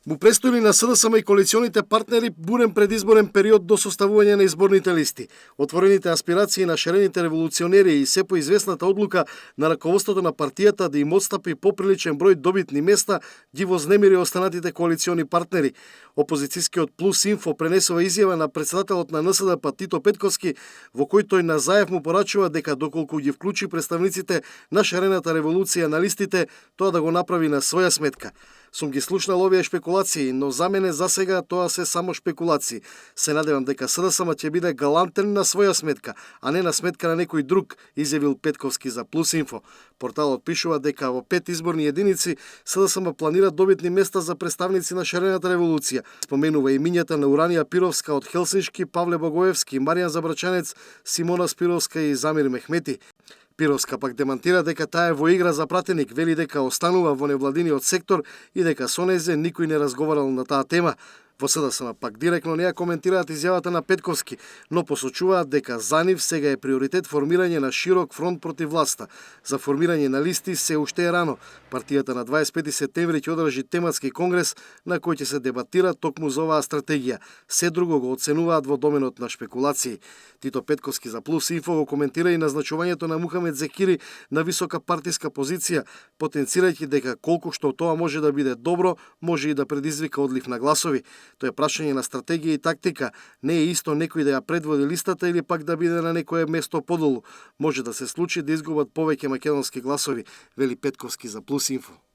Му престои на СДСМ и коалиционите партнери бурен предизборен период до составување на изборните листи. Отворените аспирации на шарените револуционери и се поизвестната одлука на раководството на партијата да им отстапи поприличен број добитни места ги вознемири останатите коалициони партнери. Опозицијскиот Плюс Инфо пренесува изјава на председателот на НСДП Тито Петкоски, во кој тој на заев му порачува дека доколку ги вклучи представниците на шарената револуција на листите, тоа да го направи на своја сметка. Сум ги слушнал овие шпекулации, но за мене засега тоа се само шпекулации. Се надевам дека СДСМ ќе биде галантен на своја сметка, а не на сметка на некој друг, изјавил Петковски за Плюс Инфо. Порталот пишува дека во 5 изборни единици СДСМ планира добитни места за представници на шарената револуција. Споменува имињата на Уранија Пировска од Хелсиншки, Павле Богоевски, Маријан Забрачанец, Симона Спировска и Замир Мехмети. Пировска пак демантира дека таа е во игра за пратеник, вели дека останува во невладиниот сектор и дека со незе никој не разговарал на таа тема. Во СДСМ пак директно не ја коментираат изјавата на Петковски, но посочуваат дека за нив сега е приоритет формирање на широк фронт против власта. За формирање на листи се уште е рано. Партијата на 25 септември ќе одржи тематски конгрес на кој ќе се дебатира токму за оваа стратегија. Се друго го оценуваат во доменот на шпекулации. Тито Петковски за Плюс Инфо го коментира и назначувањето на Мухамед Зекири на висока партиска позиција, потенцирајќи дека колку што тоа може да биде добро, може и да предизвика одлив на гласови. Тоа е прашање на стратегија и тактика. Не е исто некој да ја предводи листата или пак да биде на некое место подолу. Може да се случи да изгубат повеќе македонски гласови, вели Петковски за Плюс Инфо.